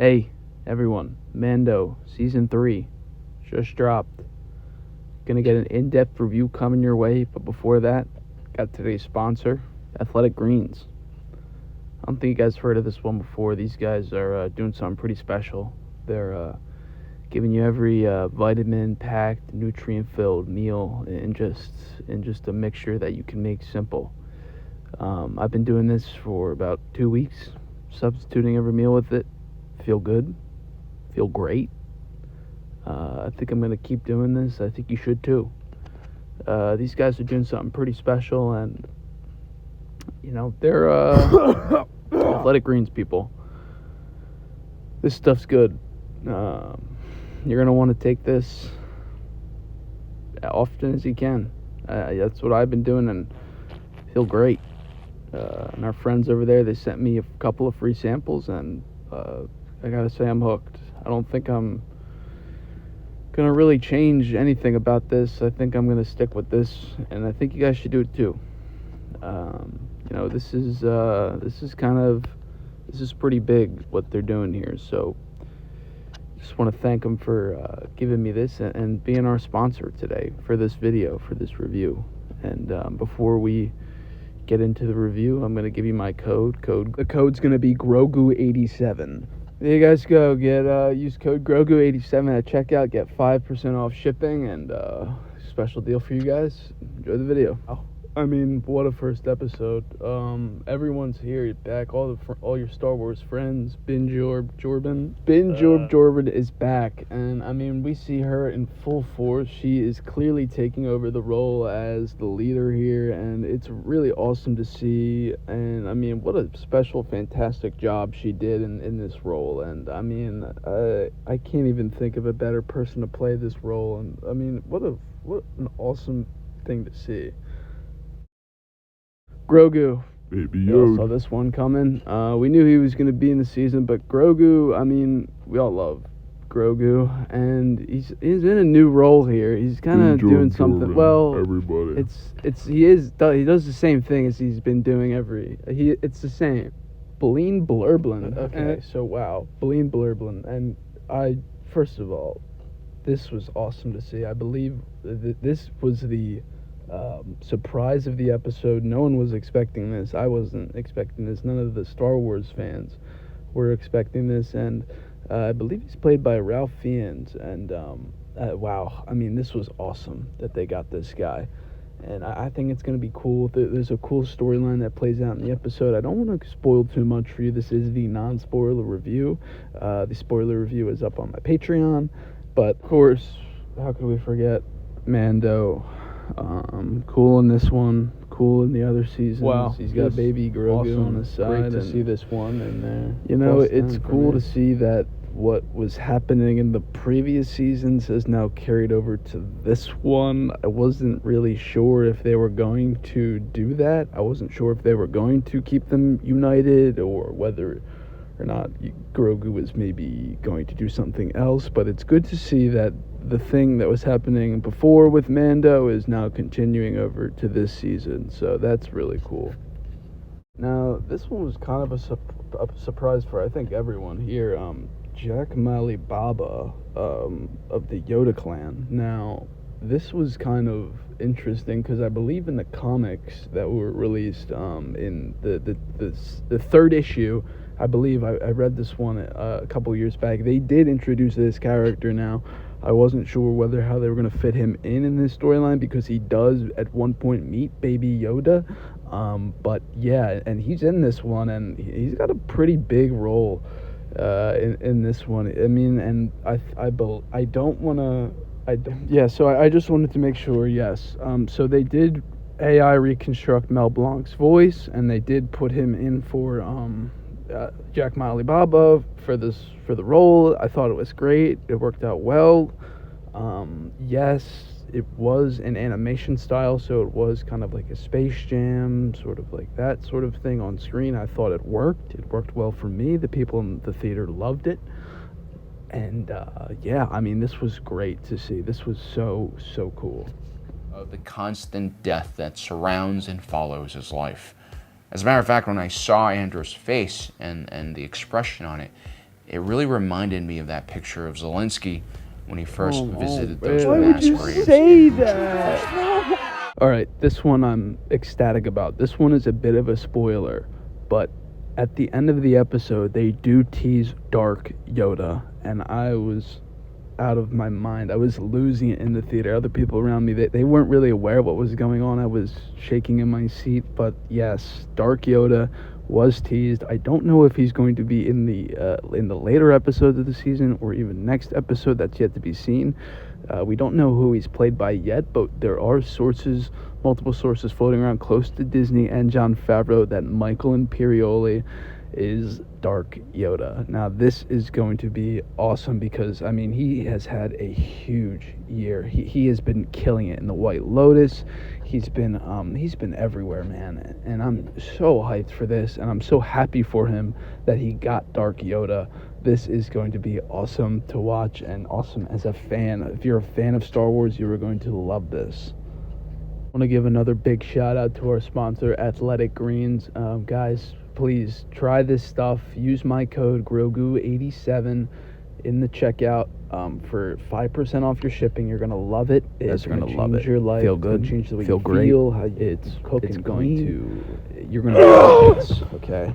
Hey, everyone, Mando, Season 3, just dropped. Gonna get an in-depth review coming your way, but before that, got today's sponsor, Athletic Greens. I don't think you guys heard of this one before. These guys are doing something pretty special. They're giving you every vitamin-packed, nutrient-filled meal in just a mixture that you can make simple. I've been doing this for about 2 weeks, substituting every meal with it. Feel good, feel great. I think I'm going to keep doing this. I think you should too. These guys are doing something pretty special, and, they're Athletic Greens people. This stuff's good. You're going to want to take this as often as you can. That's what I've been doing, and feel great. And our friends over there, they sent me a couple of free samples, and I gotta say I'm hooked. I don't think I'm gonna really change anything about this. I think I'm gonna stick with this, and I think you guys should do it too. This is pretty big what they're doing here. So just want to thank them for giving me this and being our sponsor today for this video, for this review. And before we get into the review, I'm gonna give you my code. The code's gonna be grogu87. There you guys go. Use code grogu87 at checkout. Get 5% off shipping, and special deal for you guys. Enjoy the video. I mean, what a first episode. Everyone's here, back. All your Star Wars friends. Bin Jordan is back, and I mean, we see her in full force. She is clearly taking over the role as the leader here, and it's really awesome to see. And I mean, what a special, fantastic job she did in this role. And I mean, I can't even think of a better person to play this role. And I mean, what an awesome thing to see. Grogu. Baby We all Yoda. saw this one coming. We knew he was going to be in the season, but Grogu, I mean, we all love Grogu, and he's in a new role here. He's kind of doing something. Well, everybody. He does the same thing as he's been doing it's the same. Beline Blurblin. Okay, so wow, Beline Blurblin, and first of all, this was awesome to see. I believe this was the surprise of the episode. No one was expecting this. I wasn't expecting this. None of the Star Wars fans were expecting this, and I believe he's played by Ralph Fiennes. And wow, I mean, this was awesome that they got this guy, and I think it's going to be cool. There's a cool storyline that plays out in the episode. I don't want to spoil too much for you. This is the non-spoiler review. The spoiler review is up on my Patreon, but of course, how could we forget Mando? Cool in this one, cool in the other seasons. Wow, He's got baby Grogu awesome on his side. Great to and see this one in there. It's cool to see that what was happening in the previous seasons has now carried over to this one. I wasn't really sure if they were going to do that. I wasn't sure if they were going to keep them united, or whether or not Grogu was maybe going to do something else. But it's good to see that the thing that was happening before with Mando is now continuing over to this season, so that's really cool. Now, this one was kind of a surprise for, I think, everyone here. Jack Mali Baba of the Yoda clan. Now, this was kind of interesting because I believe in the comics that were released in the third issue, I believe I read this one a couple years back. They did introduce this character now. I wasn't sure how they were going to fit him in this storyline, because he does at one point meet Baby Yoda. But yeah, and he's in this one, and he's got a pretty big role in this one. I mean, and I don't want to. Yeah, so I just wanted to make sure. Yes. So they did AI reconstruct Mel Blanc's voice, and they did put him in for Jack Mali Baba for the role. I thought it was great. It worked out well. Yes, it was an animation style, so it was kind of like a Space Jam, sort of like that sort of thing on screen. I thought it worked. It worked well for me. The people in the theater loved it. And yeah, I mean, this was great to see. This was so cool. Of the constant death that surrounds and follows his life. As a matter of fact, when I saw Andrew's face and the expression on it, it really reminded me of that picture of Zelensky when he first visited man. those Why mass would you graves. say that? All right, this one I'm ecstatic about. This one is a bit of a spoiler, but at the end of the episode, they do tease Dark Yoda, and I was out of my mind. I was losing it in the theater. Other people around me, they weren't really aware of what was going on. I was shaking in my seat, but yes, Dark Yoda was teased. I don't know if he's going to be in the later episodes of the season or even next episode. That's yet to be seen. We don't know who he's played by yet, but there are multiple sources floating around close to Disney and Jon Favreau that Michael Imperioli is Dark Yoda. Now this is going to be awesome because I mean he has had a huge year. He has been killing it in the White Lotus. He's been everywhere, man, and I'm so hyped for this, and I'm so happy for him that he got Dark Yoda. This is going to be awesome to watch and awesome as a fan. If you're a fan of Star Wars, you are going to love this. I want to give another big shout out to our sponsor, Athletic Greens. Guys, please try this stuff. Use my code GROGU87 in the checkout for 5% off your shipping. You're going to love it. It's going to change your life. Feel good. Change the way Feel you great. feel. How it's It's going to. You're going to love this, okay?